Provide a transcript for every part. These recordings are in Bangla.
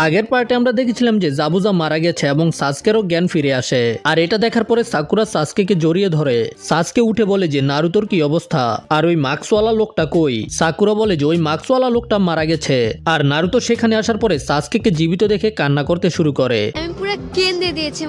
আগের পার্টে আমরা দেখেছিলাম যে জাবুজা মারা গেছে এবং সাসকেরও জ্ঞান ফিরে আসে। আর এটা দেখার পরে সাকুরা সাসকেকে জড়িয়ে ধরে। সাসকে উঠে বলে যে নারুতোর কি অবস্থা, আর ওই মাস্কওয়ালা লোকটা কই। সাকুরা বলে যে ওই মাস্কওয়ালা লোকটা মারা গেছে। আর নারুতো সেখানে আসার পরে সাসকেকে জীবিত দেখে কান্না করতে শুরু করে। আমি পুরো কেঁদে দিয়েছি।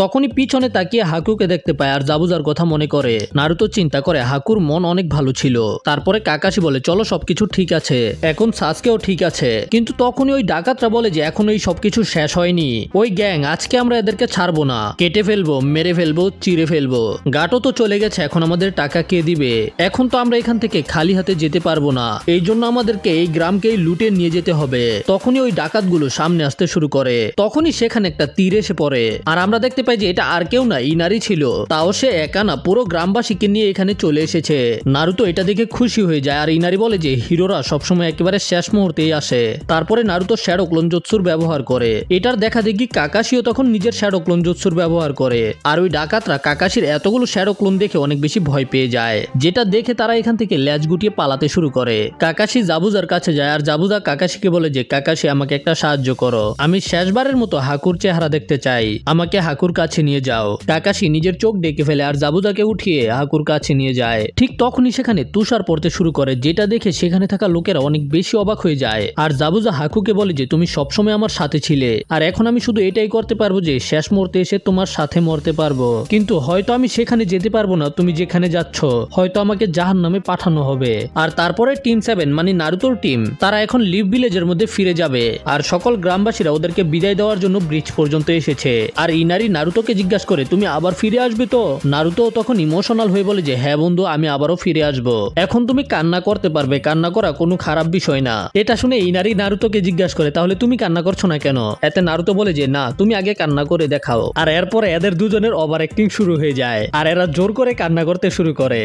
তখনই পিছনে তাকিয়ে হাকুকে দেখতে পায় আর জাবুজার কথা মনে করে। নারুতো চিন্তা করে হাকুর মন অনেক ভালো ছিল। তারপরে কাকাশি বলে চলো সবকিছু ঠিক আছে, এখন সাসকেও ঠিক আছে। কিন্তু তখনই ওই ডাকাতরা বলে যে এখন এই সবকিছু শেষ হয়নি। ওই গ্যাং আজকে আমরা এদেরকে ছাড়বো না, কেটে ফেলবো, মেরে ফেলবো, চিড়ে ফেলবো। গাটো তো চলে গেছে, এখন আমাদের টাকা কে দিবে? এখন তো আমরা এখান থেকে খালি হাতে যেতে পারবো না, এই জন্য আমাদেরকে এই গ্রামকেই লুটে নিয়ে যেতে হবে। তখনই ওই ডাকাতগুলো সামনে আসতে শুরু করে। তখনই সেখানে একটা তীর এসে পড়ে। আর আমরা দেখতে পাই যে এটা আর কেউ না, ইনারি ছিল। তাও সে একা না, পুরো গ্রামবাসীকে নিয়ে এখানে চলে এসেছে। নারুতো এটা দেখে খুশি হয়ে যায়। আর ইনারি বলে যে হিরোরা সবসময় একেবারে শেষ মুহূর্তেই আসে। তারপরে নারুতো শ্যাডো ক্লোন জুৎসুর ব্যবহার করে। এটার দেখা দেখি কাকাশিও তখন নিজের শ্যাডো ক্লোন জুৎসুর ব্যবহার করে। আর ওই ডাকাতরা কাকাশির এতগুলো শ্যাডো ক্লোন দেখে অনেক বেশি ভয় পেয়ে যায়, যেটা দেখে তারা এখান থেকে ল্যাজ গুটিয়ে পালাতে শুরু করে। কাকাশি জাবুজার কাছে যায় আর জাবুজা কাকাশিকে বলে যে কাকাশি আমাকে একটা সাহায্য করো, আমি শেষবারের মতো হাকুর চেহারা দেখতে চাই, আমাকে হাকুর কাছে নিয়ে যাও। কাকাশি নিজের চোখ ডেকে ফেলে আর জাবুজাকে উঠিয়ে হাকুর কাছে নিয়ে যায়। ঠিক তখনই সেখানে তুষার পড়তে শুরু করে, যেটা দেখে সেখানে থাকা লোকেরা অনেক বেশি অবাক হয়ে যায়। আর জাবুজা হাকুকে বলে যে তুমি সবসময় আমার সাথে ছিলে, আর এখন আমি শুধু এটাই করতে পারবো যে শেষ মুহূর্তে এসে তোমার সাথে মরতে পারবো, কিন্তু হয়তো আমি সেখানে যেতে পারবো না, তুমি যেখানে যাচ্ছ হয়তো আমাকে জাহান্নামে পাঠানো হবে। আর তারপরে টিম 7 মানে নারুতোর টিম, তারা এখন লিভ ভিলেজের মধ্যে ফিরে যাবে। আর সকল গ্রামবাসীরা ওদেরকে বিদায় দেওয়ার জন্য ব্রিজ পর্যন্ত এসেছে। আর ইনারি নারুতোকে জিজ্ঞাসা করে তুমি আবার ফিরে আসবে তো? নারুতো তখন ইমোশনাল হয়ে বলে যে হ্যাঁ বন্ধু, আমি আবারও ফিরে আসবো, এখন তুমি কান্না করতে পারবে, কান্না করা কোনো খারাপ বিষয় না। এটা শুনে ইনারি নারুতোকে জিজ্ঞাসা করে তাহলে তুমি কান্না করছো না কেন? এতে নারুতো বলে যে না, তুমি আগে কান্না করে দেখাও। আর এরপরে এদের দুজনের ওভার অ্যাক্টিং শুরু হয়ে যায় আর এরা জোর করে কান্না করতে শুরু করে।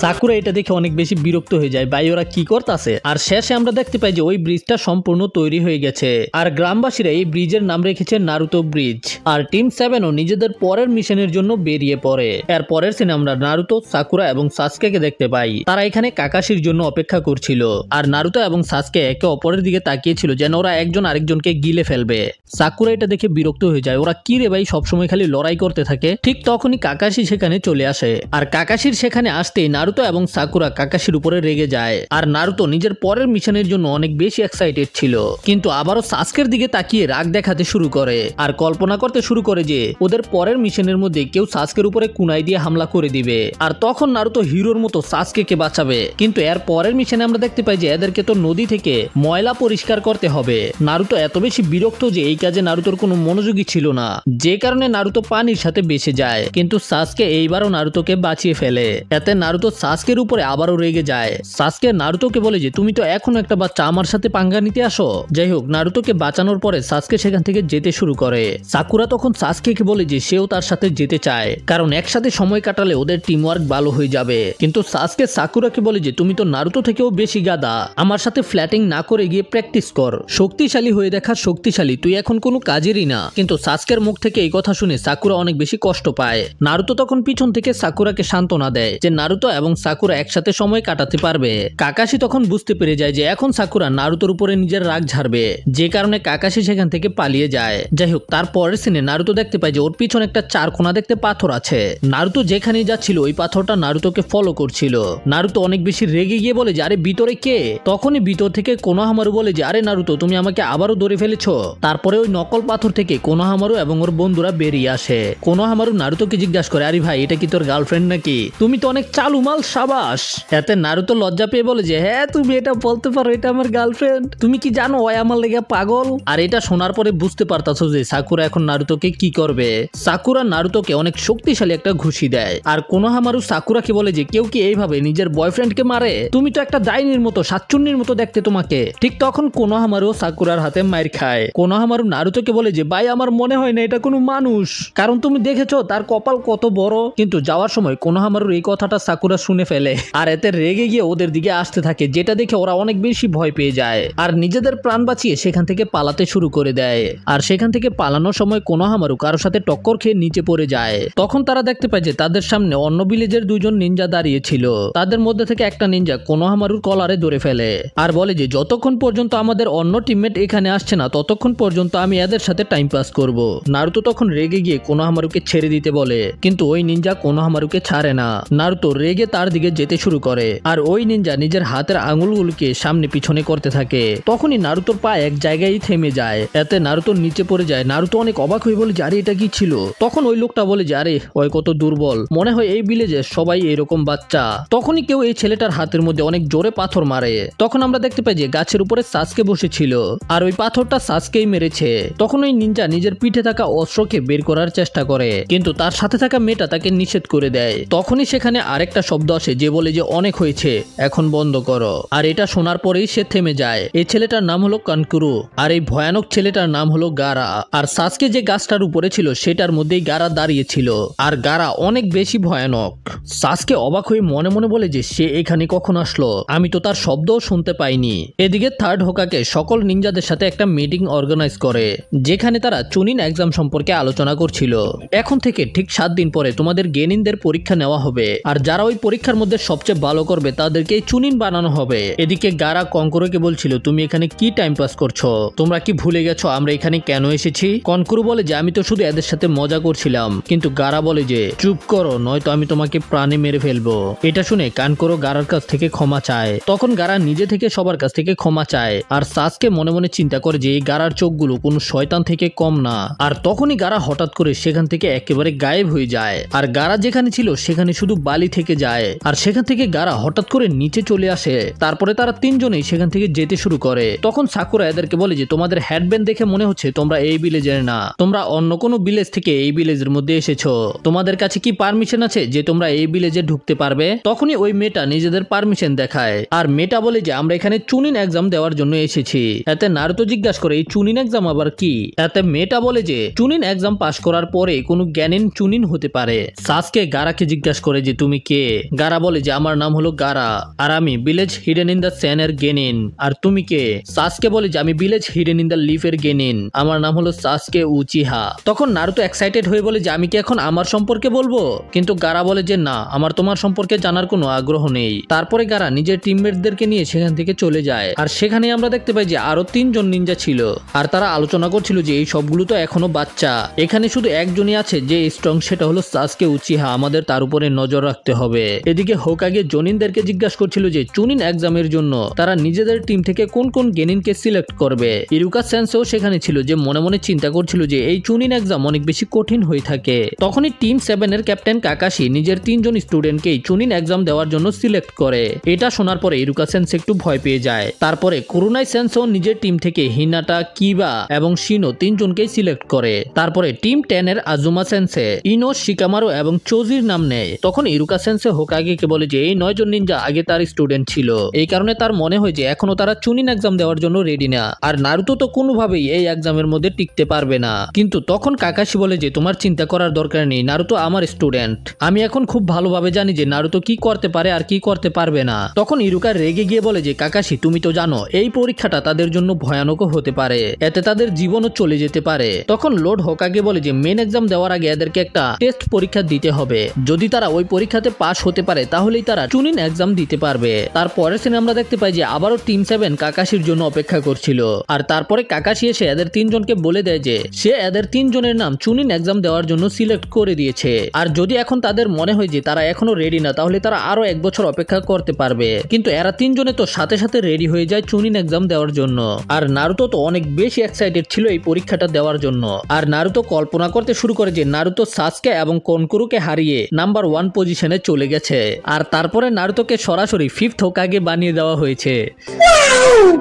সাকুরা এটা দেখে অনেক বেশি বিরক্ত হয়ে যায়, ভাই ওরা কি করতেছে। আর শেষে আমরা দেখতে পাই যে ওই ব্রিজটা সম্পূর্ণ তৈরি হয়ে গেছে। আর গ্রামবাসীরা এই ব্রিজের নাম রেখেছে নারুতো ব্রিজ। আর টিম 7ও নিজেদের পরের মিশনের জন্য বেরিয়ে পড়ে। এর পরের সিনে আমরা নারুতো, সাকুরা এবং সাসকেকে দেখতে পাই। তারা এখানে কাকাশির জন্য অপেক্ষা করছিল। আর নারুতো এবং সাসকে একে অপরের দিকে তাকিয়েছিল যেন ওরা একজন আরেকজনকে গিলে ফেলবে। সাকুরা এটা দেখে বিরক্ত হয়ে যায়, ওরা কি রে ভাই সবসময় খালি লড়াই করতে থাকে। ঠিক তখনই কাকাশি সেখানে চলে আসে। আর কাকাশির সেখানে আসতেই নারুতো এবং সাকুরা কাকাশির উপরে রেগে যায়। আর নারুতো নিজের পরের মিশনের জন্য অনেক বেশি এক্সাইটেড ছিল, কিন্তু আবারও সাসকের দিকে তাকিয়ে রাগ দেখাতে শুরু করে। আর কল্পনা করতে শুরু করে যে ওদের পরের মিশনের মধ্যে কেউ সাসকের উপরে কুনাই দিয়ে হামলা করে দিবে। আর তখন নারুতো হিরোর মতো সাসকেকে বাঁচাবে। কিন্তু এর পরের মিশনে আমরা দেখতে পাই যে এদেরকে তো নদী থেকে ময়লা পরিষ্কার করতে হবে। নারুতো এত বেশি বিরক্ত যে এই কাজে নারুতোর কোনো মনোযোগী ছিল না, যে কারণে নারুতো পানির সাথে বেঁচে যায়। কিন্তু সাসকে এইবারও নারুতোকে বাঁচিয়ে ফেলে। এতে নারুতো সাসকের উপরে আবারও রেগে যায়। সাসকে নারুতোকে বলে যে তুমি তো এখনো একটা বাচ্চা, আমার সাথে পাঙ্গা নিতে আসো। যাই হোক, নারুতোকে বাঁচানোর পরে সাসকে সেখান থেকে যেতে শুরু করে। সাকুরা তখন সাসকেকে বলে যে সেও তার সাথে যেতে চায়, কারণ একসাথে সময় কাটালে ওদের টিম ওয়ার্ক ভালো হয়ে যাবে। কিন্তু সাসকে সাকুরাকে বলে যে তুমি তো নারুতো থেকেও বেশি গাদা, আমার সাথে ফ্ল্যাটিং না করে গিয়ে প্র্যাকটিস কর, শক্তিশালী হয়ে দেখা শক্তিশালী, তুই এখন কোনো কাজেরই না। কিন্তু সাসকের মুখ থেকে এই কথা শুনে সাকুরা অনেক বেশি কষ্ট পায়। নারুতো তখন পিছন থেকে সাকুরাকে সান্ত্বনা দেয় যে নারুতো এবং সাকুরা একসাথে সময় কাটাতে পারবে। কাকাশি তখন বুঝতে পেরে যায় যে এখন সাকুরা নারুতোর উপরে নিজের রাগ ঝাড়বে, যে কারণে কাকাশি সেখান থেকে পালিয়ে যায়। যাই হোক, তার পরের সিনে নারুতো দেখতে পায় যে ওর পিছনে একটা চারকোনা দেখতে পাথর আছে। নারুতো যেখানেই যাচ্ছিল ওই পাথরটা নারুতোকে ফলো করছিল। নারুতো অনেক বেশি রেগে গিয়ে বলে যে আরে ভিতরে কে? তখনই ভিতর থেকে কোনোহামারু বলে যে আরে নারুতো, তুমি আমাকে আবারও ধরে ফেলেছো। তারপরে ওই নকল পাথর থেকে কোনোহামারু এবং ওর বন্ধুরা বেরিয়ে আসে। কোনোহামারু নারুতোকে জিজ্ঞাসা করে আরে ভাই, এটা কি তোর গার্লফ্রেন্ড নাকি? তুমি তো অনেক চালু মাল, সাবাস। এতে নারুতো লজ্জা পেয়ে বলে যে হ্যাঁ তুমি এটা বলতে পারো, এটা আমার গার্লফ্রেন্ড, তুমি কি জানো ওই আমার লেগে পাগল। আর এটা শোনার পরে বুঝতে পারতাছো যে সাকুরা এখন নারুতোকে কি করবে। সাকুরা নারুতোকে অনেক শক্তিশালী একটা ঘুষি দেয়। আর কোনোহামারু সাকুরাকে বলে যে কেউ কি এইভাবে নিজের বয়ফ্রেন্ডকে মারে? তুমি তো একটা ডাইনির মতো, সাতচুন্নির মতো দেখতে তোমাকে। ঠিক তখন কোনোহামারু সাকুরার হাতে মাইর খায়। কোনোহামারু নারুতোকে বলে যে ভাই, আমার মনে হয় না এটা কোনো মানুষ, কারণ তুমি দেখেছো তার কপাল কত বড়। কিন্তু যাওয়ার সময় কোনোহামারুর এই কথাটা সাকুরা শুনে ফেলে আর এতে রেগে গিয়ে ওদের দিকে আসতে থাকে, যেটা দেখে ওরা অনেক বেশি ভয় পেয়ে যায় আর নিজেদের প্রাণ বাঁচিয়ে সেখান থেকে পালাতে শুরু করে দেয়। আর সেখান থেকে পালানোর সময় কোনোহামারু কারোর সাথে টক্কর খেয়ে নিচে পড়ে যায়। তখন তারা দেখতে পায় যে তাদের সামনে অন্য ভিলেজের দুইজন নিনজা দাঁড়িয়ে ছিল। তাদের মধ্যে থেকে একটা নিনজা কোনোহামারুর কলারে ধরে ফেলে আর বলে যে যতক্ষণ পর্যন্ত আমাদের অন্য টিমমেট এখানে আসছে না ততক্ষণ পর্যন্ত আমি এদের সাথে টাইম পাস করব। নারুতো তখন রেগে গিয়ে কোনোহামারুকে ছেড়ে দিতে বলে, কিন্তু ওই নিনজা কোনোহামারুকে ছাড়ে না। নারুতো রেগে তার দিকে যেতে শুরু করে আর ওই নিনজা নিজের হাতের আঙুলগুলোকে সামনে পিছনে করতে থাকে। তখনই নারুতোর পা এক জায়গায় থেমে যায়, এতে নারুতো নিচে পড়ে যায়। নারুতো অনেক অবাক হয়ে বলে যে আরে এটা কি ছিল। তখন ওই লোকটা বলে যে আরে ওই কত দুর্বল, মনে হয় এই ভিলেজে সবাই এরকম বাচ্চা। তখনই কেউ এই ছেলেটার হাতের মধ্যে অনেক জোরে পাথর মারে। তখন আমরা দেখতে পাই যে গাছের উপরে সাসকে বসেছিল আর ওই পাথরটা সাসকেই মেরেছে। তখন ওই নিনজা নিজের পিঠে থাকা অস্ত্রকে বের করার চেষ্টা করে, কিন্তু তার সাথে থাকা মেয়েটা তাকে নিষেধ করে দেয়। তখনই সেখানে আরেকটা শব্দ আসে যে বলে যে অনেক হয়েছে, এখন বন্ধ করো। আর এটা শোনার পরেই সে থেমে যায়। এই ছেলেটার নাম হলো কানকুরু আর এই ভয়ানক ছেলেটার নাম হলো গারা। আর সাসকে যে গাছটার উপরে ছিল সেটার মধ্যেই গারা দাঁড়িয়ে ছিল আর গারা অনেক বেশি ভয়ানক। সাসকে অবাক হয়ে মনে মনে বলে যে সে এখানে কখন আসলো, আমি তো তার শব্দও শুনতে পাইনি। এদিকে থার্ড হোকাকে সকল নিনজাদের সাথে একটা মিটিং অর্গানাইজ করে, যেখানে তারা চুনিন এক্সাম সম্পর্কে আলোচনা করছিল। এখন থেকে ঠিক 7 দিন পরে তোমাদের গেনিনদের পরীক্ষা নেওয়া হবে আর যারা ওই পরীক্ষার মধ্যে সবচেয়ে ভালো করবে তাদেরকে চুনিন বানানো হবে। এদিকে গারা কনকুরুকে বলছিল তুমি এখানে কি টাইম পাস করছো, তোমরা কি ভুলে গেছো আমরা এখানে কেন এসেছি? কনকুরু বলে যে আমি তো শুধু এদের সাথে মজা করছিলাম, কিন্তু গারা বলে যে চুপ করো নয়তো আমি তোমাকে প্রাণে মেরে ফেলবো। এটা শুনে কানকুরু গারার কাছ থেকে ক্ষমা চায়। তখন গারা নিজে থেকে সবার কাছ থেকে ক্ষমা চায় আর সাসকে মনে মনে চিন্তা করে যে এই গারার চোখগুলো কোনো শয়তান থেকে কম না। আর তখনই গারা হঠাৎ করে সেখান থেকে একেবারে গায়েব হয়ে যায় আর গারা যেখানে ছিল সেখানে শুধু বালি থেকে যায়। আর সেখান থেকে গারা হঠাৎ করে নিচে চলে আসে। তারপরে তারা তিনজনেই সেখান থেকে যেতে শুরু করে। তখন সাকুরা এদেরকে বলে যে তোমাদের হেডব্যান্ড দেখে মনে হচ্ছে তোমরা এই ভিলেজের না, তোমরা অন্য কোনো ভিলেজ থেকে এই ভিলেজের মধ্যে এসেছো। তোমাদের কাছে কি পারমিশন আছে যে তোমরা এই ভিলেজে ঢুকতে পারবে? তখনই ওই মেয়েটা নিজেদের পারমিশন দেখায় আর মেয়েটা বলে যে আমরা এখানে চুনিন এক্সাম দেওয়ার জন্য এসেছি। এতে নারুতো জিজ্ঞাসা করে এই চুনিন এক্সাম আবার কি? এতে মেয়েটা বলে যে চুনিন এক্সাম পাস করার পরে কোনো জ্ঞানীন চুনিন হতে পারে। সাসকে গারাকে জিজ্ঞাসা করে যে তুমি কে? গারা বলে যে আমার নাম হলো গারা আর আমি ভিলেজ হিডেন ইন দ্য স্যান এর গেনিন। আর তুমি কে? সাসকে বলে যে আমি village hidden in the leaf এর গেনিন, আমার নাম হলো সাসকে উচিহা। তখন নারুতো এক্সাইটেড হয়ে বলে যে আমি কি এখন আমার সম্পর্কে বলবো? কিন্তু গারা বলে যে না, আমার তোমার সম্পর্কে জানার কোনো আগ্রহ নেই। তারপরে গারা নিজের টিমমেটদেরকে নিয়ে সেখান থেকে চলে যায় আর সেখানে আমরা দেখতে পাই যে আরো 3 জন নিনজা ছিল আর তারা আলোচনা করছিল যে এই সবগুলো তো এখনো বাচ্চা, এখানে শুধু একজনই আছে যে স্ট্রং, সেটা হলো সাসকে উচিহা, আমাদের তার উপরে নজর রাখতে হবে। এদিকে হোকাগে জনিনদেরকে জিজ্ঞাসা করছিল যে চুনিন এক্সামের জন্য তারা নিজেদের টিম থেকে কোন কোন গেনিনকে সিলেক্ট করবে। ইরুকা সেন্সেও সেখানে ছিল যে মনে মনে চিন্তা করছিল যে এই চুনিন এক্সাম অনেক বেশি কঠিন হয়ে থাকে। তখনই টিম 7 এর ক্যাপ্টেন কাকাশি নিজের 3 জন স্টুডেন্টকেই চুনিন এক্সাম দেওয়ার জন্য সিলেক্ট করে। এটা শোনার পরে ইরুকা সেন্সে একটু ভয় পেয়ে যায়। তারপরে কুরুনাই সেন্সও নিজের টিম থেকে হিনাটা, কিবা এবং শিনো 3 জনকেই সিলেক্ট করে। তারপরে টিম 10 এর আজুমা সেন্সে ইনো, শিকামারু এবং চোজির নাম নেয়। তখন ইরুকা সেন্সে হোকাগেকে বলে যে এই 9 জন নিনজা আগে তার স্টুডেন্ট ছিল, এই কারণে তার মনে হয় যে এখনো তারা চুনিন এক্সাম দেওয়ার জন্য রেডি না আর নারুতো তো কোনোভাবেই এই এক্সামের মধ্যে টিকতে পারবে না। কিন্তু তখন কাকাশি বলে যে তোমার চিন্তা করার দরকার নেই, নারুতো আমার স্টুডেন্ট, আমি এখন খুব ভালোভাবে জানি যে নারুতো কি করতে পারে আর কি করতে পারবে না। তখন ইরুকা রেগে গিয়ে বলে যে কাকাশি তুমি তো জানো এই পরীক্ষাটা তাদের জন্য ভয়ানকও হতে পারে, এতে তাদের জীবনও চলে যেতে পারে। তখন লর্ড হোকাগে বলে যে মেন এক্সাম দেওয়ার আগে এদেরকে একটা টেস্ট পরীক্ষা দিতে হবে, যদি তারা ওই পরীক্ষাতে পাস হতে পারে তাহলেই তারা চুনিন এক্সাম দিতে পারবে। তারপরের সিনে আমরা দেখতে পাই যে আবারও টিম 7 কাকাশির জন্য অপেক্ষা করছিল আর তারপরে কাকাশি এসে এদের 3 জনকে বলে দেয় যে সে এদের 3 জনের নাম চুনিন এক্সাম দেওয়ার জন্য সিলেক্ট করে দিয়েছে আর যদি এখন তাদের মনে হয় যে তারা এখনো রেডি না তাহলে তারা আরো 1 বছর অপেক্ষা করতে পারবে। কিন্তু এরা 3 জনে তো সাথে সাথে রেডি হয়ে যায় চুনিন এক্সাম দেওয়ার জন্য আর নারুতো তো অনেক বেশি এক্সাইটেড ছিল এই পরীক্ষাটা দেওয়ার জন্য। আর নারুতো কল্পনা করতে শুরু করে যে নারুতো সাসকে এবং কনকুরুকে হারিয়ে নাম্বার 1 পজিশনে চলে গেছে আর তারপরে নারুতোকে সরাসরি 5th হোকাগে বানিয়ে দেওয়া হয়েছে।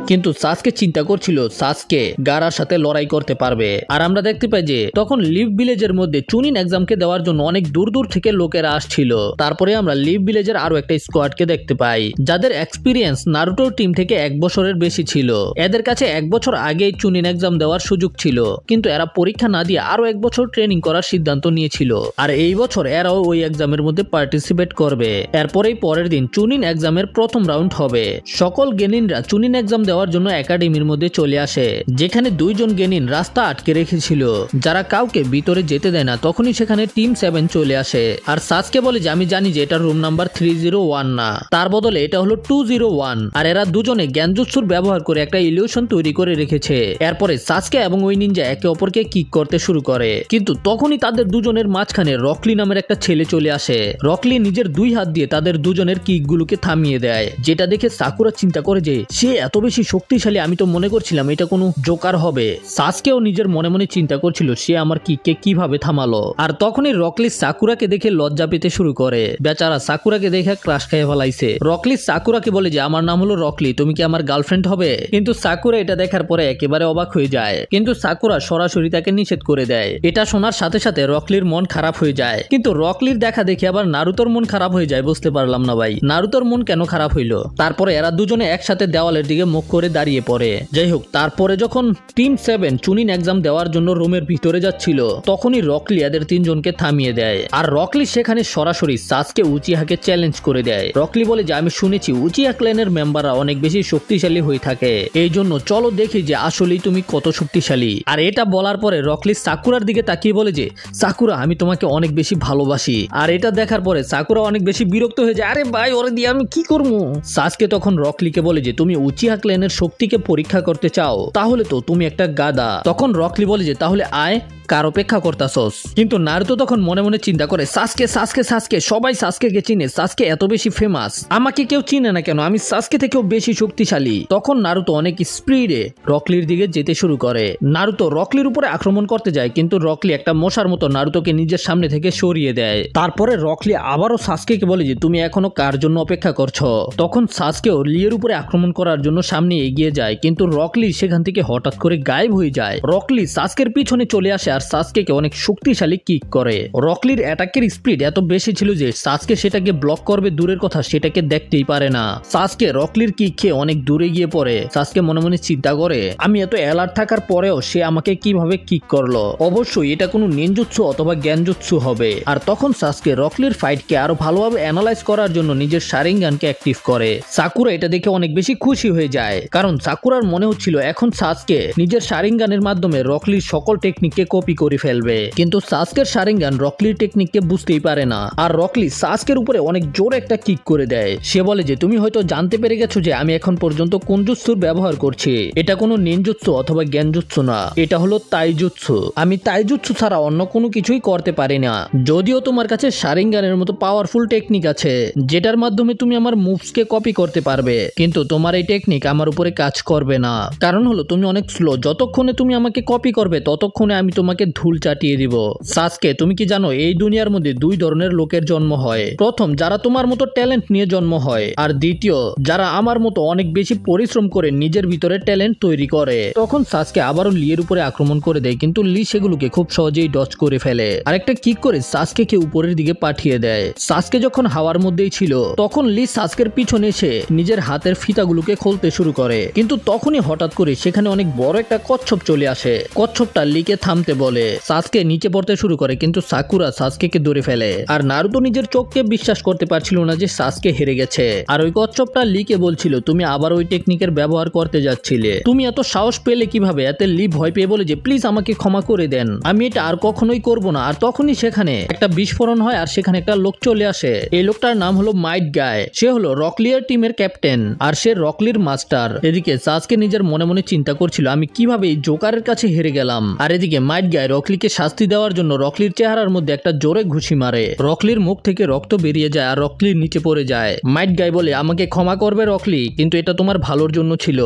কিন্তু সাসকে চিন্তা করছিল সাসকে গারার সাথে লড়াই করতে পারবে। আর আমরা দেখতে পাই যে তখন লিভ ভিলেজের মধ্যে চুনিন এক্সামকে দেওয়ার জন্য অনেক দূর দূর থেকে লোকেরা আসছিল। তারপরে আমরা লিভ ভিলেজের আরো একটা স্কোয়াডকে দেখতে পাই যাদের এক্সপিরিয়েন্স নারুটোর টিম থেকে 1 বছরের বেশি ছিল। এদের কাছে 1 বছর আগেই চুনিন এক্সাম দেওয়ার সুযোগ ছিল, কিন্তু এরা পরীক্ষা না দিয়ে আরো 1 বছর ট্রেনিং করার সিদ্ধান্ত নিয়েছিল আর এই বছর এরাও ওই এক্সামের মধ্যে পার্টিসিপেট করবে। এরপরেই পরের দিন চুনিন এক্সামের প্রথম রাউন্ড হবে। সকল গেনিনরা চুনিন এক্সাম দেওয়ার জন্য একাডেমির মধ্যে চলে আসে, যেখানে দুইজন গেনিন রাস্তা আটকে রেখেছিল, যারা কাউকে ভিতরে যেতে দেয় না। তখনই সেখানে টিম 7 চলে আসে আর সাসকে বলে যে আমি জানি যে এটা রুম নাম্বার 301 না, তার বদলে এটা হলো 201। আর এরা দুজনে জ্ঞানজুৎসুর ব্যবহার করে একটা ইলিউশন তৈরি করে রেখেছে। এরপরে সাসকে এবং ওই নিনজা একে অপরকে কিক করতে শুরু করে, কিন্তু তখনই তাদের দুজনের মাঝখানে রকলি নামের একটা ছেলে চলে আসে। রকলি নিজের দুই হাত দিয়ে তাদের দুজনের কিকগুলোকে থামিয়ে দেয়, যেটা দেখে সাকুরা চিন্তা করে যে সে এত বেশি শক্তিশালী, আমি তো মনে করছিলাম এটা কোনো জোকার হবে। সাসকেও নিজের মনে মনে চিন্তা করছিল সে আমার কিককে কিভাবে থামালো। আর তখনই রকলি সাকুরাকে দেখে লজ্জা পেতে শুরু করে। বেচারা সাকুরাকে দেখে ক্রাশ খেয়ে ফেলাইছে। রকলি সাকুরাকে বলে যে আমার নাম হলো রকলি, তুমি কি আমার গার্লফ্রেন্ড হবে? কিন্তু সাকুরা এটা দেখার পরে একেবারে অবাক হয়ে যায়, কিন্তু সাকুরা সরাসরি তাকে নিষেধ করে দেয়। এটা শোনার সাথে সাথে রকলির মন খারাপ হয়ে যায়, কিন্তু রকলির দেখা দেখে আবার নারুতোর মন খারাপ হয়ে যায়। বুঝতে পারলাম না ভাই, নারুতোর মন কেন খারাপ হইলো? তারপরে এরা দুজনে একসাথে দেওয়ালের দিকে মুখ করে দাঁড়িয়ে পড়ে। যাই হোক, তারপরে যখন টিম 7 চুনিন এক্সাম দেওয়ার জন্য রুমের ভিতরে যাচ্ছিল, তখনই রকলি এদের তিনজনকে থামিয়ে দেয়। আর রকলি সেখানে সরাসরি সাসকে উচিহাকে চ্যালেঞ্জ করে দেয়। রকলি বলে যে আমি শুনেছি উচিহা ক্ল্যানের মেম্বাররা অনেক বেশি শক্তিশালী হয়ে থাকে, এই জন্য চলো দেখি যে আসলেই তুমি কত শক্তিশালী। আর এটা বলার পরে রকলি সাকুরার দিকে তাকিয়ে বলে যে সাকুরা, আমি তোমাকে অনেক বেশি ভালোবাসি। আর এটা দেখার পরে সাকুরা অনেক বেশি বিরক্ত হয়ে যায়, আরে ভাই ওরে দিয়ে আমি কি করবো? সাসকে তখন রকলিকে বলে যে তুমি উচিহা ক্ল্যানের শক্তিকে পরীক্ষা করতে চাও, তাহলে তো তুমি একটা গাদা। তখন রকলি বলে যে তাহলে আয়, কার অপেক্ষা করতাছস? কিন্তু নারুতো তখন মনে মনে চিন্তা করে সাসকে সাসকে সাসকে, সবাই সাসকে চিনে, সাসকে এত বেশি ফেমাস, আমাকে কেউ চিনে না কেন? আমি সাসকে থেকেও বেশি শক্তিশালী। তখন নারুতো অনেক স্পিডে রকলির দিকে যেতে শুরু করে। নারুতো রকলির উপরে আক্রমণ করতে যায়, কিন্তু রকলি একটা মশার মতো নারুতোকে নিজের সামনে থেকে সরিয়ে দেয়। তারপরে রকলি আবারও সাসকেকে বলে যে তুমি এখনো কার জন্য অপেক্ষা করছো? তখন সাসকেও লিয়ের উপরে আক্রমণ করার জন্য সামনে এগিয়ে যায়, কিন্তু রকলি সেখান থেকে হঠাৎ করে গায়েব হয়ে যায়। রকলি সাসকের পিছনে চলে আসে আর সাসকেকে অনেক শক্তিশালী কিক করে। রকলির অ্যাটাকের স্পিড এত বেশি ছিল যে সাসকে সেটাকে ব্লক করবে দূরের কথা, সেটাকে দেখতেই পারে না। সাসকে রকলির কিক খেয়ে অনেক দূরে গিয়ে পড়ে। সাসকে মনে মনে চিন্তা করে আমি এত অ্যালার্ট থাকার পরেও সে আমাকে কিভাবে কিক করলো, অবশ্যই এটা কোনো নিনজুৎসু অথবা জ্ঞানজুৎসু হবে। আর তখন সাসকে রকলির ফাইটকে আরো ভালোভাবে অ্যানালাইজ করার জন্য নিজের শারিঙ্গানকে অ্যাক্টিভ করে। সাকুরা এটা দেখে অনেক বেশি খুশি হয়ে যায়, কারণ সাকুরার মনে হচ্ছিল এখন সাসকে নিজের শারিঙ্গানের মাধ্যমে রকলির সকল টেকনিককে কপি করে ফেলবে। কিন্তু সাসকের শারিঙ্গান রকলির টেকনিককে বুঝতেই পারে না, আর রকলি সাসকের উপরে অনেক জোরে একটা কিক করে দেয়। সে বলে যে তুমি হয়তো জানতে পেরে গেছো যে আমি এখন পর্যন্ত কোন জুৎসুর ব্যবহার করছি। এটা কোনো নিনজুৎসু অথবা জ্ঞানজুৎসু না, এটা হলো তাইজুৎসু। আমি তাইজুৎসু ছাড়া অন্য কোনো কিছুই করতে পারি না। যদিও তোমার কাছে শারিঙ্গানের মতো পাওয়ারফুল টেকনিক আছে যেটার মাধ্যমে তুমি আমার মুভসকে কপি করতে পারবে, কিন্তু তোমার এই টেকনিক আমার উপরে কাজ করবে না। কারণ হলো তুমি অনেক স্লো, যতক্ষণে তুমি আমাকে কপি করবে ততক্ষণে আমি তোমাকে ধুল চাটিয়ে দিব। সাসকে, তুমি কি জানো এই দুনিয়ার মধ্যে দুই ধরনের লোকের জন্ম হয়? প্রথম, যারা তোমার মতো ট্যালেন্ট নিয়ে জন্ম হয়, আর দ্বিতীয়, যারা আমার মতো অনেক বেশি পরিশ্রম করে নিজের ভিতরে ট্যালেন্ট তৈরি করে। তখন সাসকে আবারও লিয়ের উপরে আক্রমণ করে দেয়, কিন্তু লি সেগুলোকে খুব সহজেই ডজ করে ফেলে। আরেকটা কিক করে সাসকেকে উপরের দিকে পাঠিয়ে দেয়। সাসকে যখন হাওয়ার মধ্যেই ছিল, তখন লি সাসকের পিছনে এসে নিজের হাতের ফিতাগুলোকে খুলতে শুরু করে, কিন্তু তখনই হঠাৎ করে সেখানে অনেক বড় একটা কচ্ছপ চলে আসে। কচ্ছপটা লিকে থামতে বলে। সাসকে নিচে পড়তে শুরু করে, কিন্তু সাকুরা সাসকেকে ধরে ফেলে। আর নারুতো নিজের চোখকে বিশ্বাস করতে পারছিল না যে সাসকে হেরে গেছে। আর ওই কচ্ছপটা লিকে বলছিল তুমি আবার ওই টেকনিকের ব্যবহার করতে যাচ্ছিলে, তুমি এত সাহস পেলে কিভাবে? এতে লি ভয় পেয়ে বলে যে প্লিজ আমাকে ক্ষমা করে দেন, আমি এটা আর কখনোই করব না। আর তখনই সেখানে একটা বিস্ফোরণ হয়, আর সেখানে একটা লোক চলে আসে। এই লোকটার নাম হলো মাইট গায়। সে হলো রকলিয়ার টিমের ক্যাপ্টেন, আর সে রকলির মাস্টার। এদিকে সাসকে নিজের মনে মনে চিন্তা করছিল আমি কিভাবে এই জোকারের কাছে হেরে গেলাম। আর এদিকে মাইট গায় রকলিকে শাস্তি দেওয়ার জন্য রকলির চেহারার মধ্যে একটা জোরে ঘুষি মারে। রকলির মুখ থেকে রক্ত বেরিয়ে যায় আর রকলির নিচে পড়ে যায়। মাইট গায় বলে আমাকে ক্ষমা করবে রকলি, কিন্তু এটা তোমার ভালোর জন্য ছিল।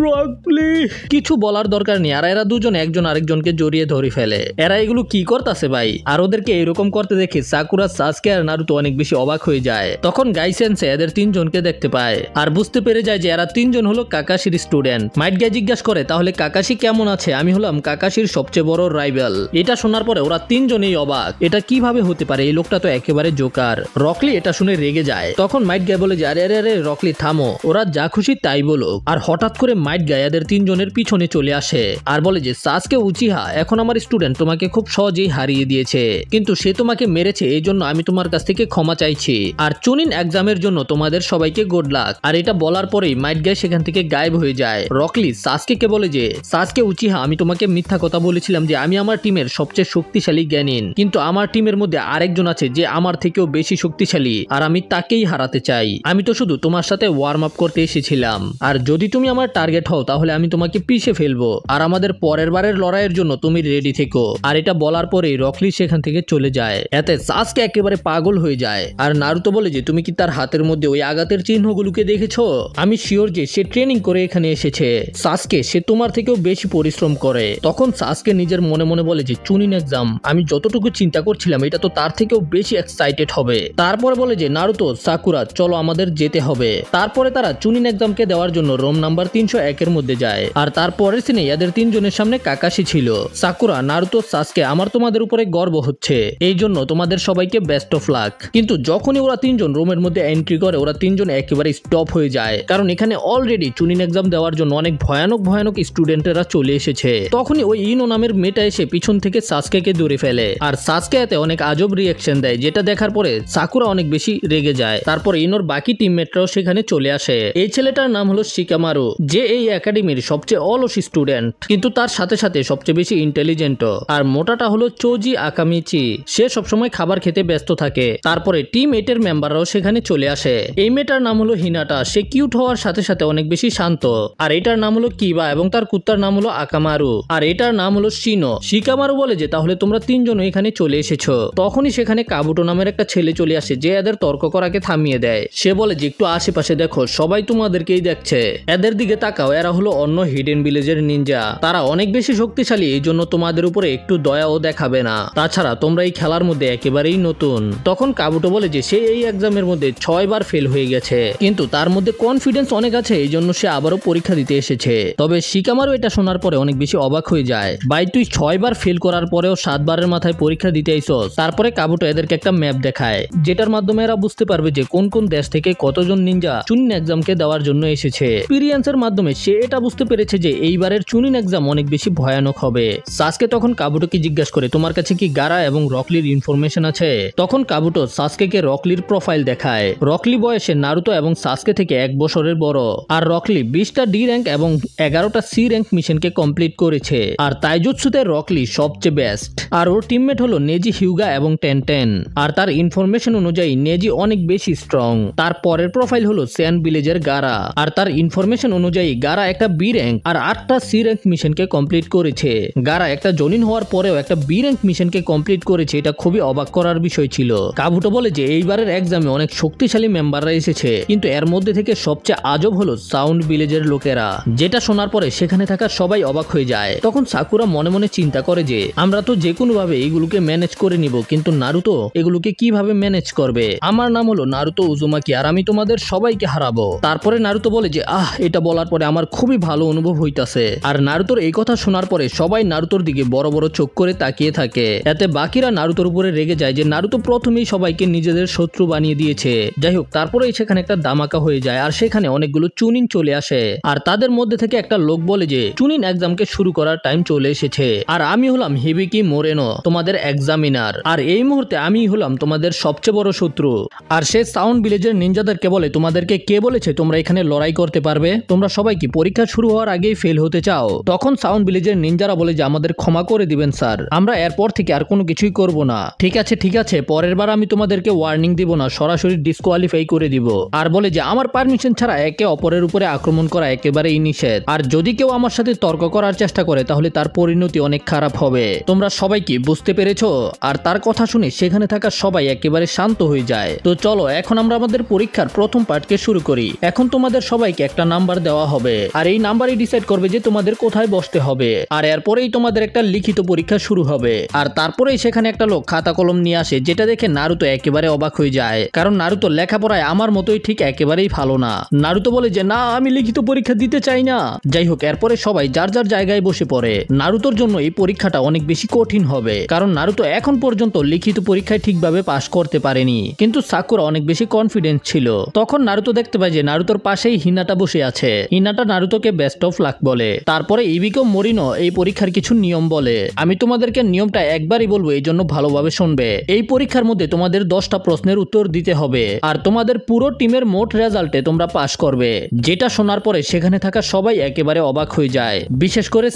রকলি কিছু বলার দরকার নেই, আর এরা দুজন একজন আরেকজনকে জড়িয়ে ধরে ফেলে। এরা এগুলো কি করতেছে ভাই? আর ওদেরকে এরকম করতে দেখে সাকুরা, সাসকে আর নারুতো অনেক বেশি অবাক হয়ে যায়। তখন গাই সেন্সে এদের তিনজনকে দেখতে পায় আর বুঝতে পেরে যায় যে এরা তিনজন হলো কাকাশির স্টুডেন্ট। মাইট গায় জিজ্ঞাসা করে তাহলে কাকাশি কেমন আছে আমি হলাম কাকাশির সবচেয়ে বড় রাইভাল। এটা শোনার পরে ওরা তিনজনেই অবাক, এটা কিভাবে হতে পারে, এই লোকটা তো একেবারে জোকার। রকলি এটা শুনে রেগে যায়। তখন মাইট গাই বলে যে আরে আরে আরে রকলি থামো, ওরা যা খুশি তাই বলো। আর হঠাৎ করে মাইট গাই এদের তিনজনের পিছনে চলে আসে আর বলে যে সাসকে উচিহা এখন আমার স্টুডেন্ট, তোমাকে খুব সহজেই হারিয়ে দিয়েছে, কিন্তু সে তোমাকে মেরেছে, এই জন্য আমি তোমার কাছ থেকে ক্ষমা চাইছি। আর চুনিন এক্সামের জন্য তোমাদের সবাইকে গুড লাক। আর এটা বলার পরেই মাইট গাই সেখান থেকে গায়েব হয়ে যায়। রকলি সাসকে বলে যে সাসকে উচিহা, আমি তোমাকে মিথ্যা কথা বলেছিলাম যে আমি আমার টিমের সবচেয়ে শক্তিশালী জ্ঞানীন, কিন্তু আমার টিমের মধ্যে আরেকজন আছে যে আমার থেকেও বেশি শক্তিশালী, আর আমি তাকেই হারাতে চাই। আমি তো শুধু তোমার সাথে ওয়ার্ম আপ করতে এসেছিলাম, আর যদি তুমি আমার টার্গেট হও তাহলে আমি তোমাকে পিষে ফেলবো, আর আমাদের পরের বারের লড়াইয়ের জন্য তুমি রেডি থেকো। আর এটা বলার পরেই রকলি সেখান থেকে চলে যায়। এতে সাসকে একেবারে পাগল হয়ে যায়। আর নারুতো বলে যে তুমি কি তার হাতের মধ্যে ওই আঘাতের চিহ্নগুলোকে দেখেছো? আমি শিওর যে সে ট্রেনিং করে এখানে এসেছে। সাসকে সে তোমার থেকেও বেশি পরিশ্রম করে। তখন সাসকে নিজের মনে মনে বলে যে চুনিন এক্সাম, আমি যতটুকু চিন্তা করছিলাম এটা তো তার থেকেও বেশি এক্সাইটেড হবে। তারপরে বলে যে নারুতো সাকুরা চলো আমাদের যেতে হবে। তারপরে তারা চুনিন এক্সামকে দেওয়ার জন্য রুম নাম্বার 301 এর মধ্যে যায়। আর তারপরের সিনে এদের তিনজনের সামনে কাকাশি ছিল। সাকুরা, নারুতো, সাসকে, আমার তোমাদের উপরে গর্ব হচ্ছে, এই জন্য তোমাদের সবাইকে বেস্ট অফ লাক। কিন্তু যখনই ওরা তিনজন রুমের মধ্যে এন্ট্রি করে ওরা তিনজন একেবারে স্টপ হয়ে যায়, কারণ এখানে অলরেডি চুনিন এক্সাম দেওয়ার জন্য অনেক ভয়ানক ভয়ানক স্টুডেন্টেরা চলে এসেছে। তখনই ওই ইনো নামের মেয়েটা এসে পিছন থেকে সাসকে ধরে ফেলে। আর সাসকে এতে অনেক আজব রিয়াকশন দেয়, যেটা দেখার পরে সাকুরা অনেক বেশি রেগে যায়। তারপর ইনোর বাকি টিমমেটরাও সেখানে চলে আসে। এই ছেলেটার নাম হলো শিকামারু, যে এই একাডেমির সবচেয়ে অলস স্টুডেন্ট, কিন্তু তার সাথে সাথে সবচেয়ে বেশি ইন্টেলিজেন্টও। আর মোটাটা হলো চোজি আকামিচি, সে সবসময় খাবার খেতে ব্যস্ত থাকে। তারপরে টিম 8 এর মেম্বাররাও সেখানে চলে আসে। এই মেয়েটার নাম হলো হিনাটা, সে কিউট হওয়ার সাথে সাথে অনেক বেশি শান্ত। আর এটার নাম হলো কিবা এবং তার কুত্তার নাম হলো আকামারু। আর এটার নাম হলো শিনো। শিকামারু বলে যে তাহলে তোমরা তিনজন এখানে চলে এসেছো। তখনই সেখানে কাবুটো নামের একটা ছেলে চলে আসে, যে এদের তর্ক করাকে থামিয়ে দেয়। সে বলে যে একটু আশেপাশে দেখো, সবাই তোমাদেরকেই দেখছে, এদের দিকে তাকাও, এরা হলো অন্য হিডেন ভিলেজের নিনজা, তারা অনেক বেশি শক্তিশালী, এই জন্য তোমাদের উপরে একটু দয়াও দেখাবে না। তাছাড়া তোমরা এই খেলার মধ্যে একেবারেই নতুন। তখন কাবুটো বলে যে সে এই এক্সামের মধ্যে 6 বার ফেল হয়ে গেছে, কিন্তু তার মধ্যে কনফিডেন্স অনেক আছে, এই জন্য সে আবারও পরীক্ষা দিতে এসেছে। তবে শিকামারু এটা শোনার পরে অনেক বেশি অবাক হয়ে যায়। ভাই তুই 6 বার ফেল করার পরেও 7 বারের মাথায় পরীক্ষা দিতে আইছস। তারপরে কাবুটো এদেরকে একটা ম্যাপ দেখায়, যেটার মাধ্যমে এরা বুঝতে পারবে যে কোন কোন দেশ থেকে কতজন নিনজা চুনিন এক্সামকে দেওয়ার জন্য এসেছে। এক্সপেরিয়েন্সের মাধ্যমে সে এটা বুঝতে পেরেছে যে এইবারের চুনিন এক্সাম অনেক বেশি ভয়ানক হবে। সাসকে তখন কাবুটোকে জিজ্ঞাসা করে তোমার কাছে কি গারা এবং রকলির ইনফরমেশন আছে? তখন কাবুটো সাসকেকে রকলির প্রোফাইল দেখায়। রকলি বয়সে নারুতো এবং সাসকে থেকে 1 বছরের বড়। আর রকলি 20টা ডি র্যাঙ্ক এবং 11টা সি র্যাঙ্ক মিশনকে কমপ্লিট করেছে। আর তাইজুৎসুতে রকলি সবচেয়ে বেস্ট। আর ওর টিমমেট হলো নেজি হিউগা এবং টেনটেন। আর তার ইনফরমেশন অনুযায়ী নেজি অনেক বেশি স্ট্রং। তার পরের প্রোফাইল হলো স্যান ভিলেজের গারা। আর তার ইনফরমেশন অনুযায়ী গারা একটা বি র্যাঙ্ক আর 8টা সি র্যাঙ্ক মিশনকে কমপ্লিট করেছে। গারা একটা জনিন হওয়ার পরেও একটা বি র্যাঙ্ক মিশনকে কমপ্লিট করেছে, এটা খুবই অবাক করার বিষয় ছিল। কাবুটো বলে যে এইবারের এক্সামে অনেক শক্তিশালী মেম্বাররা এসেছে, কিন্তু এর মধ্যে থেকে সবচেয়ে আজব হলো সাউন্ড ভিলেজের লোকেরা। যেটা শোনার পরে সেখানে থাকা সবাই অবাক হয়ে যায়। তখন সাকুরা মনে মনে চিন্তা করে যে আমরা তো যে কোনো ভাবে এগুলোকে ম্যানেজ করে নিব, কিন্তু নারুতো এগুলোকে কিভাবে ম্যানেজ করবে? আমার নাম হলো নারুতো উজুমাকি, আর আমি তোমাদের সবাইকে হারাবো। তারপরে নারুতো বলে যে এটা বলার পরে আমার খুবই ভালো অনুভব হইতাছে। আর নারুতোর এই কথা শোনার পরে সবাই নারুতোর দিকে বড় বড় চোখ করে তাকিয়ে থাকে। এতে বাকিরা নারুতোর উপরে রেগে যায় যে নারুতো প্রথমেই সবাইকে নিজেদের শত্রু বানিয়ে দিয়েছে। যাই হোক, তারপরে সেখানে একটা দামাকা হয়ে যায় আর সেখানে অনেকগুলো চুনিন চলে আসে। আর তাদের মধ্যে থেকে একটা লোক বলে যে চুনিন এক্সামকে শুরু করার টাইম চলে এসেছে, আর আমি হলাম হিবিকি মোরেনো, তোমাদের এক্সামিনার। আর এই মুহূর্তে আমি হলাম তোমাদের সবচেয়ে বড় শত্রু। আর সে সাউন্ড ভিলেজের নিনজাদেরকে বলে তোমাদেরকে কে বলেছে তোমরা এখানে লড়াই করতে পারবে? তোমরা সবাই কি পরীক্ষা শুরু হওয়ার আগেই ফেল হতে চাও? তখন সাউন্ড ভিলেজের নিনজারা বলে যে আমাদের ক্ষমা করে দিবেন স্যার, আমরা এরপর থেকে আর কোনো কিছুই করব না। ঠিক আছে, পরের বার আমি তোমাদেরকে ওয়ার্নিং দিব না, সরাসরি ডিসকোয়ালিফাই করে দিব। আর বলে যে আমার পারমিশন ছাড়া একে অপরের উপরে আক্রমণ করা একেবারেই নিষেধ। আর যদি কেউ আমার সাথে তর্ক করার চেষ্টা করে তাহলে তার পরিণতি অনেক খারাপ হবে। তোমরা সবাই কি বুঝতে পেরেছো? আর তার কথা শুনে সেখানে থাকা সবাই একেবারে শান্ত হয়ে যায়। তো চলো এখন আমরা আমাদের পরীক্ষার প্রথম পার্টকে শুরু করি। এখন তোমাদের সবাইকে একটা নাম্বার দেওয়া হবে, আর এই নাম্বারই ডিসাইড করবে যে তোমাদের কোথায় বসতে হবে। আর এরপরেই তোমাদের একটা লিখিত পরীক্ষা শুরু হবে। আর তারপরেই সেখানে একটা লোক খাতা কলম নিয়ে আসে, যেটা দেখে নারুতো একেবারে অবাক হয়ে যায়, কারণ নারুতো লেখাপড়ায় আমার মতোই ঠিক একেবারেই ভালো না। নারুতো বলে যে না, আমি লিখিত পরীক্ষা দিতে চাই না। যাই হোক, এরপরে সবাই যার যার জায়গা জায়গায় বসে পড়ে। নারুতোর জন্য এই পরীক্ষাটা অনেক বেশি কঠিন হবে, কারণ নারুতো এখন পর্যন্ত লিখিত পরীক্ষায় ঠিকভাবে পাশ করতে পারেনি। কিন্তু সাকুরা অনেক বেশি কনফিডেন্ট ছিল। তখন নারুতো দেখতে পায় যে নারুতোর পাশেই হিনাটা বসে আছে। হিনাটা নারুতোকে বেস্ট অফ লাক বলে। তারপরে ইবিকো মরিনো এই পরীক্ষার কিছু নিয়ম বলে। আমি তোমাদেরকে নিয়মটা একবারই বলবো, এই জন্য ভালোভাবে শুনবে। এই পরীক্ষার মধ্যে তোমাদের 10টা প্রশ্নের উত্তর দিতে হবে, আর তোমাদের পুরো টিমের মোট রেজাল্টে তোমরা পাশ করবে। যেটা শোনার পরে সেখানে থাকা সবাই একেবারে অবাক হয়ে যায়, বিশেষ করে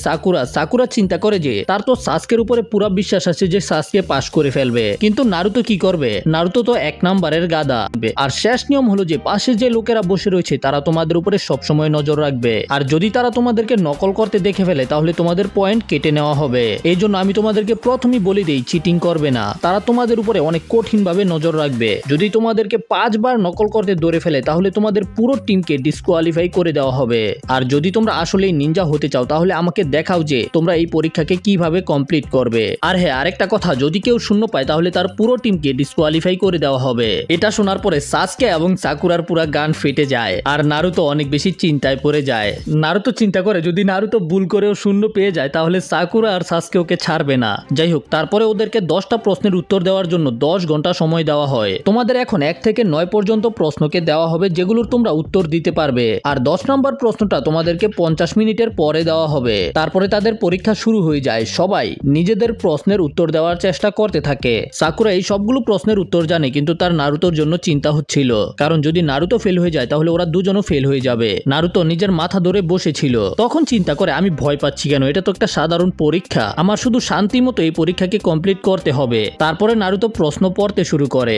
সাকুরা চিন্তা করে যে তার তো সাসকের উপরে পুরো বিশ্বাস আছে যে সাসকে পাশ করে ফেলবে। কিন্তু নারুতো কি করবে? নারুতো তো 1 নাম্বারের গাদা। আর শেষ নিয়ম হলো যে পাশে যে লোকেরা বসে রয়েছে তারা তোমাদের উপরে সবসময় নজর রাখবে, আর যদি তারা তোমাদেরকে নকল করতে দেখে ফেলে তাহলে তোমাদের পয়েন্ট কেটে নেওয়া হবে। এই জন্য আমি তোমাদেরকে প্রথমেই বলে দিই, চিটিং করবে না। তারা তোমাদের উপরে অনেক কঠিন ভাবে নজর রাখবে। যদি তোমাদেরকে 5 বার নকল করতে ধরে ফেলে তাহলে তোমাদের পুরো টিমকে ডিসকোয়ালিফাই করে দেওয়া হবে। আর যদি তোমরা আসলেই নিনজা হতে চাও তাহলে আমাকে দেখাও যে তোমরা এই পরীক্ষাকে কিভাবে কমপ্লিট করবে। আর হ্যাঁ, আরেকটা কথা, যদি কেউ শূন্য পায় তাহলে তার পুরো টিমকে ডিসকোয়ালিফাই করে দেওয়া হবে। এটা শোনার পরে সাসকে এবং সাকুরার পুরো গান ফেটে যায়, আর নারুতো অনেক বেশি চিন্তায় পড়ে যায়। নারুতো চিন্তা করে যদি নারুতো ভুল করেও শূন্য পেয়ে যায় তাহলে সাকুরা আর সাসকে ওকে ছাড়বে না। যাই হোক, তারপরে ওদেরকে 10টা প্রশ্নের উত্তর দেওয়ার জন্য 10 ঘন্টা সময় দেওয়া হয়। তোমাদের এখন 1 থেকে 9 পর্যন্ত প্রশ্নকে দেওয়া হবে, যেগুলোর তোমরা উত্তর দিতে পারবে। আর 10 নম্বর প্রশ্নটা তোমাদেরকে 50 মিনিটের পরে দেওয়া হবে। তারপরে তাদের পরীক্ষা শুরু হয়ে যায়। সবাই নিজেদের প্রশ্নের উত্তর দেওয়ার চেষ্টা করতে থাকে। সাকুরা এই সবগুলো প্রশ্নের উত্তর জানে, কিন্তু তার নারুতোর জন্য চিন্তা হচ্ছিল, কারণ যদি নারুতো ফেল হয়ে যায় তাহলে ওরা দুজনও ফেল হয়ে যাবে। নারুতো নিজের মাথা ধরে বসেছিল। তখন চিন্তা করে, আমি ভয় পাচ্ছি কেন? এটা তো একটা সাধারণ পরীক্ষা, আমার শুধু শান্তি মতো এই পরীক্ষাকে কমপ্লিট করতে হবে। তারপরে নারুতো প্রশ্ন পড়তে শুরু করে।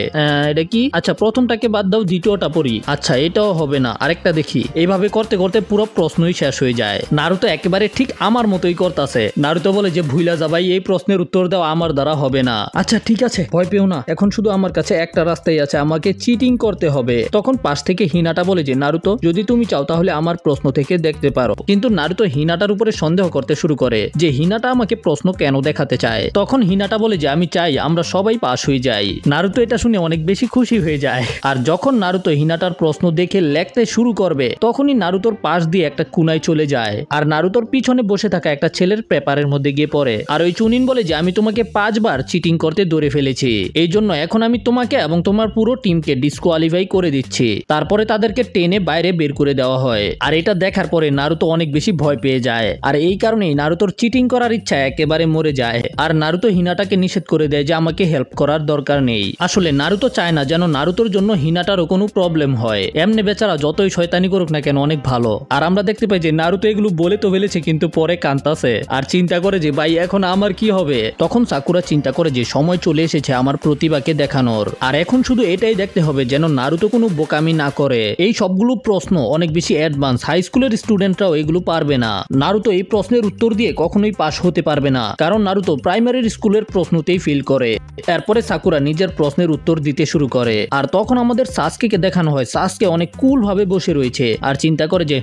এটা কি? আচ্ছা, প্রথমটাকে বাদ দাও, দ্বিতীয়টা পড়ি। আচ্ছা, এটাও হবে না, আরেকটা দেখি। এইভাবে করতে করতে পুরো প্রশ্নই শেষ হয়ে যায়। নারুতো একেবারে ঠিক আমার মতোই করতেছে। নারুতো বলে যে ভুইলা যা ভাই, এই প্রশ্নের উত্তর দেওয়া আমার দ্বারা হবে না। আচ্ছা ঠিক আছে, ভয় পেও না, এখন শুধু আমার কাছে একটা রাস্তাই আছে, আমাকে চিটিং করতে হবে। তখন পাশ থেকে হিনাটা বলে যে নারুতো, যদি তুমি চাও তাহলে আমার প্রশ্ন থেকে দেখতে পারো। কিন্তু নারুতো হিনাটার উপরে সন্দেহ করতে শুরু করে যে হিনাটা আমাকে প্রশ্ন কেন দেখাতে চায়। তখন হিনাটা বলে যে আমি চাই আমরা সবাই পাশ হয়ে যাই। নারুতো এটা শুনে অনেক বেশি খুশি হয়ে যায়। আর যখন নারুতো হিনাটার প্রশ্ন দেখে লেখতে শুরু করবে তখনই নারুতোর পাশ দিয়ে একটা কুনায় চলে যায়, আর নারুতোর পিছনে বসে থাকা একটা ছেলের পেপারের মধ্যে গিয়ে পড়ে। আর ওই চুনিন বলে যে আমি তোমাকে 5 বার চিটিং করতে ধরে ফেলেছি, এই জন্য এখন আমি তোমাকে এবং তোমার পুরো টিমকে ডিসকোয়ালিফাই করে দিচ্ছি। তারপরে তাদেরকে টেনে বাইরে বের করে দেওয়া হয়। আর এটা দেখার পরে নারুতো অনেক বেশি ভয় পেয়ে যায়, আর এই কারণেই নারুতোর চিটিং করার ইচ্ছা একেবারে মরে যায়। আর নারুতো হিনাটাকে নিষেধ করে দেয় যে আমাকে হেল্প করার দরকার নেই। আসলে নারুতো চায় না যেন নারুতোর জন্য হিনাটারও কোনো প্রবলেম হয়। এমনি বেচারা যতই শয়তানি করুক না কেন অনেক ভালো। আর আমরা দেখতে পাই যে নারুতো এগুলো বলে তো ফেলেছে, কিন্তু পরে কাঁদতাছে আর চিন্তা করে যে ভাই এখন আমার কি হবে। তখন সাকুরা চিন্তা করে যে সময় চলে এসেছে আমার প্রতিভাকে দেখানোর, আর এখন শুধু এটাই দেখতে হবে যেন নারুতো কোনো বোকামি না করে। এই সবগুলো প্রশ্ন অনেক বেশি অ্যাডভান্স, হাই স্কুলের স্টুডেন্টরাও এগুলো পারবে না। নারুতো এই প্রশ্নের উত্তর দিয়ে কখনোই পাশ হতে পারবে না, কারণ নারুতো প্রাইমারি স্কুলের প্রশ্নতেই ফেল করে। এরপরে সাকুরা নিজের প্রশ্নের উত্তর দিতে শুরু করে, আর তখন আমাদের সাসকেকে দেখানো হয়। সাসকে অনেক কুল ভাবে বসে রয়েছে আর চিন্তা করে যে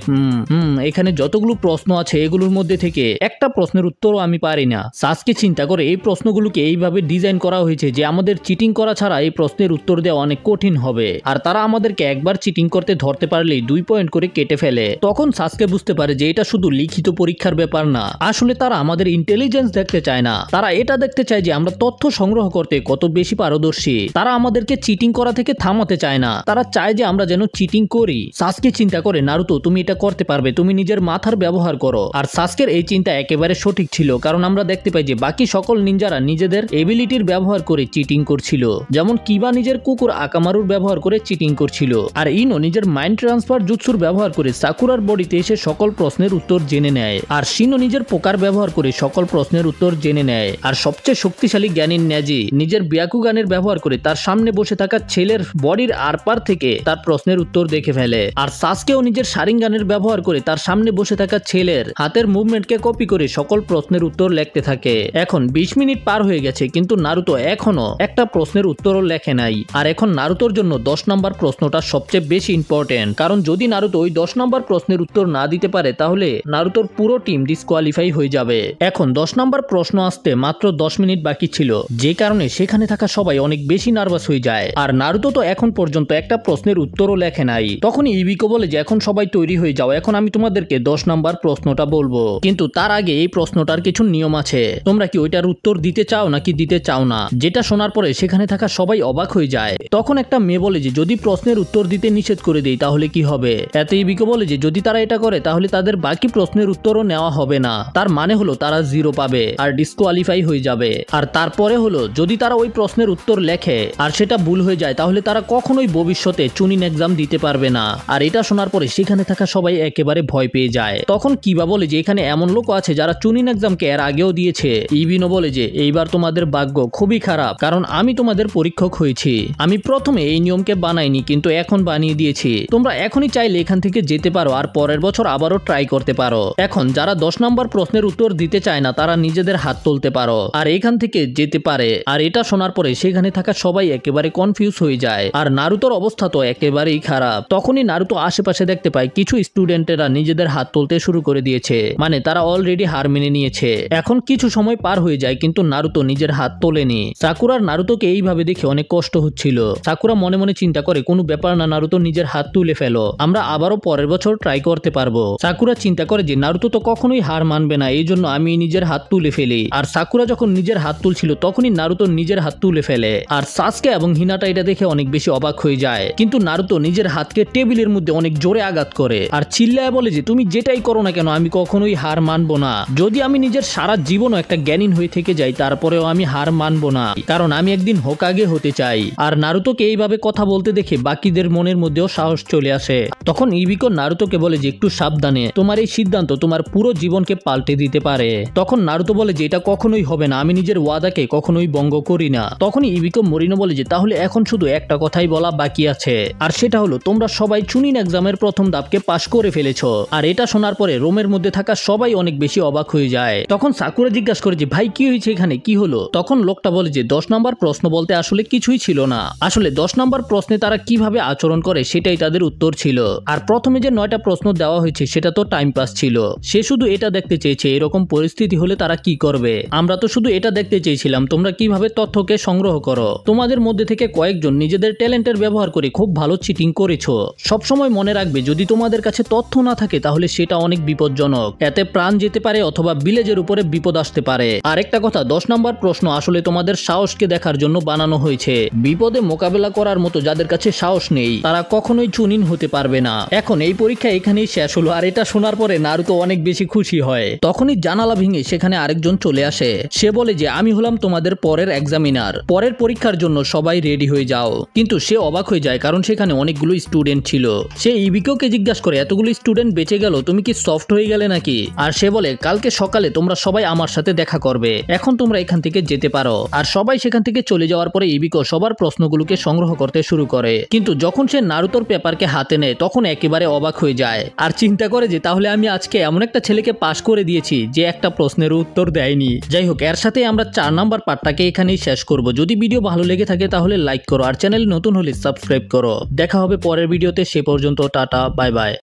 এখানে যতগুলো প্রশ্ন আছে এগুলোর মধ্যে থেকে একটা প্রশ্নের উত্তরও আমি পারি না। সাসকে চিন্তা করে এই প্রশ্নগুলোকে এইভাবে ডিজাইন করা হয়েছে যে আমাদের চিটিং করা ছাড়া এই প্রশ্নের উত্তর দেওয়া অনেক কঠিন হবে, আর তারা আমাদেরকে একবার চিটিং করতে ধরতে পারলেই 2 পয়েন্ট করে কেটে ফেলে। তখন সাসকে বুঝতে পারে যে এটা শুধু লিখিত পরীক্ষার ব্যাপার না, আসলে তারা আমাদের ইন্টেলিজেন্স দেখতে চায় না, তারা এটা দেখতে চায় যে আমরা তথ্য সংগ্রহ করতে কত বেশি পারদর্শী। তারা আমাদেরকে চিটিং করা থেকে থামাতে চায় না, তারা চায় যে আমরা যেন চিটিং করি। সাসকে চিন্তা করে নারুতো তুমি এটা করতে পারবে, তুমি নিজের মাথার ব্যবহার করো। আর সাসকের এই চিন্তা একেবারে সঠিক ছিল, কারণ আমরা দেখতে পাই যে বাকি সকল নিনজারা নিজেদের এবিলিটির ব্যবহার করে চিটিং করছিল। যেমন কিবা নিজের কুকুর আকামারুর ব্যবহার করে চিটিং করছিল, আর ইনো নিজের মাইন্ড ট্রান্সফার জুৎসুর ব্যবহার করে সাকুরার বডিতে এসে সকল প্রশ্নের উত্তর জেনে নেয়। আর শিনো নিজের পোকার ব্যবহার করে সকল প্রশ্নের উত্তর জেনে নেয়। আর সবচেয়ে শক্তিশালী জ্ঞানীর নেজি নিজের বিয়াকুগানের ব্যবহার করে তার সামনে বসে থাকা ছেলের বডির আরপার থেকে তার প্রশ্নের উত্তর দেখে ফেলে। আর সাসকেও নিজের শারিঙ্গানের ব্যবহার করে তার সামনে বসে থাকা ছেলের হাতের মুভমেন্টকে কপি করে সকল প্রশ্নের উত্তর লিখতে থাকে। এখন 20 মিনিট পার হয়ে গেছে, কিন্তু নারুতো এখনো একটা প্রশ্নের উত্তরও লেখে নাই। আর এখন নারুতোর জন্য 10 নম্বর প্রশ্নটা সবচেয়ে বেশি ইম্পর্টেন্ট, কারণ যদি নারুতো ওই 10 নম্বর প্রশ্নের উত্তর না দিতে পারে তাহলে নারুতোর পুরো টিম ডিসকোয়ালিফাই হয়ে যাবে। এখন 10 নম্বর প্রশ্ন আসতে মাত্র 10 মিনিট বাকি ছিল, যে কারণে সেখানে থাকা সবাই অনেক বেশি নার্ভাস হয়ে যায়। আর নারুতো তো এখন পর্যন্ত একটা প্রশ্নের উত্তরও লেখে নাই। তখন ইবিকো বলে যে এখন সবাই তৈরি হয়ে যাও, এখন আমি তোমাদেরকে 10 নম্বর প্রশ্নটা বলবো। কিন্তু তার আগে এই প্রশ্নটার কিছু নিয়ম আছে, তোমরা কি ওইটার উত্তর দিতে চাও নাকি দিতে চাও না? যেটা শোনার পরে সেখানে থাকা সবাই অবাক হয়ে যায়। তখন একটা মেয়ে বলে যে যদি প্রশ্নের উত্তর দিতে নিষেধ করে দেই তাহলে কি হবে? এতে ইবিকো বলে যে যদি তারা এটা করে তাহলে তাদের বাকি প্রশ্নের উত্তরও নেওয়া হবে না। তার মানে হলো তারা 0 পাবে আর ডিসকোয়ালিফাই হয়ে যাবে। আর তারপরে হলো যদি তারা ওই প্রশ্নের উত্তর লেখে আর সেটা ভুল হয়ে যায় তাহলে তারা কখনোই ভবিষ্যতে চুনিন এক্সাম দিতে পারবে না। আর এটা শোনার পরে সেখানে থাকা সবাই একেবারে ভয় পেয়ে যায়। তখন কিবা বলে যে এখানে এমন লোক আছে যারা চুনিন এক্সামকে এর আগেও দিয়েছে। ইবিনো বলে যে এইবার তোমাদের ভাগ্য খুবই খারাপ, কারণ আমি তোমাদের পরীক্ষক হয়েছি। আমি প্রথমে এই নিয়মকে বানাইনি কিন্তু এখন বানিয়ে দিয়েছি। তোমরা এখনই চাইলে এখান থেকে যেতে পারো আর পরের বছর আবারও ট্রাই করতে পারো। এখন যারা 10 নম্বর প্রশ্নের উত্তর দিতে চায় না তারা নিজেদের হাত তুলতে পারো আর এখান থেকে যেতে পারে। আর এটা শোনার পরে সেখানে থাকা সবাই একেবারে কনফিউজ হয়ে যায়। আর নারুতোর অবস্থা তো একেবারেই খারাপ। তখনই নারুতো আশেপাশে দেখতে পায় কিছু স্টুডেন্টেরা নিজেদের হাত তুলতে শুরু করে দিয়েছে, মানে তারা অলরেডি হার মেনে নিয়েছে। এখন কিছু সময় পার হয়ে যায় কিন্তু নারুতো নিজের হাত তোলেনি। সাকুরার নারুতোকে এইভাবে দেখে অনেক কষ্ট হচ্ছিল। সাকুরা মনে মনে চিন্তা করে কোনো ব্যাপার না, নারুতো নিজের হাত তুলে ফেলো, আমরা আবারও পরের বছর ট্রাই করতে পারবো। সাকুরা চিন্তা করে যে নারুতো তো কখনোই হার মানবে না, এই জন্য আমি নিজের হাত তুলে ফেলি। আর সাকুরা যখন নিজের হাত তুলছিল তখনই নারুতো নিজের হাত তুলে ফেলে। আর সাসকে এবং হিনাটা এটা দেখে অনেক বেশি অবাক হয়ে যায়। কিন্তু নারুতো নিজের হাতকে টেবিলের মধ্যে অনেক জোরে আঘাত করে আর চিল্লায় বলে যে তুমি যেটাই করো না কেন আমি কখনোই হার মানবো না। যদি আমি নিজের সারা জীবনও একটা জ্ঞানীন হয়ে থেকে যাই তারপরেও আমি হার মানবো না, কারণ আমি একদিন হোকাগে হতে চাই। আর নারুতোকে এইভাবে কথা বলতে দেখে বাকিদের মনের মধ্যেও সাহস চলে আসে। তখন ইবিকো নারুতোকে বলে যে একটু সাবধানে, তোমার এই সিদ্ধান্ত তোমার পুরো জীবনকে পাল্টে দিতে পারে। তখন নারুতো বলে যে এটা কখনোই হবে না, আমি নিজের ওয়াদাকে কখনোই ভঙ্গ করি না। তখন ইবিকো মরিনো বলে যে তাহলে এখন শুধু একটা কথাই বলা বাকি আছে, আর সেটা হলো তোমরা সবাই চুনিন এক্সামের প্রথম ধাপকে পাশ করে ফেলেছো। আর এটা শোনার পরে রোমের মধ্যে থাকা সবাই অনেক বেশি অবাক হয়ে যায়। তখন সাকুরা জিজ্ঞাসা করে যে ভাই কি হয়েছে, এখানে কি হলো? তখন লোকটা বলে যে 10 নম্বর প্রশ্ন বলতে আসলে কিছুই ছিল না, আসলে 10 নম্বর প্রশ্নে তারা কিভাবে আচরণ করে সেটাই তাদের উত্তর ছিল। আর প্রথমে যে 9টা প্রশ্ন দেওয়া হয়েছে সেটা তো টাইম পাস ছিল, সে শুধু এটা দেখতে চেয়েছে এরকম পরিস্থিতি হলে তারা কি করবে। আমরা তো শুধু এটা দেখতে চেয়েছিলাম তোমরা কিভাবে তথ্যকে সংগ্রহ করো। তোমাদের মধ্যে থেকে কয়েকজন নিজেদের ট্যালেন্টের ব্যবহার করে খুব ভালো চিটিং করেছো। সবসময় মনে রাখবে যদি তোমাদের কাছে তথ্য না থাকে তাহলে সেটা অনেক বিপজ্জনক, এতে প্রাণ যেতে পারে অথবা ভিলেজের উপরে বিপদ আসতে পারে। আরেকটা কথা, 10 নম্বর প্রশ্ন আসলে তোমাদের সাহসকে দেখার জন্য বানানো হয়েছে। বিপদে মোকাবেলা করার মতো যাদের কাছে সাহস নেই তারা কখনোই চুনিন হতে পারবে না। এখন এই পরীক্ষা এখানেই শেষ হলো। আর এটা শোনার পরে নারুতো অনেক বেশি খুশি হয়। তখনই জানালা ভেঙে সেখানে আরেকজন চলে আসে। সে বলে যে আমি হলাম তোমাদের পরের এক্সামিনার, পরের পরীক্ষার জন্য সবাই রেডি হয়ে যাও। কিন্তু সে অবাক হয়ে যায় কারণ সেখানে অনেকগুলো স্টুডেন্ট ছিল। সে ইবিকোকে জিজ্ঞাসা করে এতগুলো স্টুডেন্ট বেঁচে গেল, তুমি কি সফট হয়ে গেলে নাকি? আর সে বলে কালকে সকালে তোমরা সবাই আমার সাথে দেখা করবে, এখন তোমরা এখান থেকে যেতে পারো। আর সবাই সেখান থেকে চলে যাওয়ার পরে ইবিকো সবার প্রশ্নগুলোকে সংগ্রহ করতে শুরু করে। কিন্তু যখন সে নারুতোর পেপারকে হাতে নেয় তখন একেবারে অবাক হয়ে যায় আর চিন্তা করে যে তাহলে আমি আজকে এমন একটা ছেলেকে পাশ করে দিয়েছি যে একটা প্রশ্নের উত্তর দেয়নি। যাই হোক, এর সাথে আমরা 4 নাম্বার পার্টটাকে এখানেই শেষ করব। যদি ভিডিও ভালো লেগে থাকে তাহলে লাইক করো আর চ্যানেল নতুন হলে সাবস্ক্রাইব করো। দেখা হবে পরের ভিডিওতে, সে পর্যন্ত টাটা বাই বাই।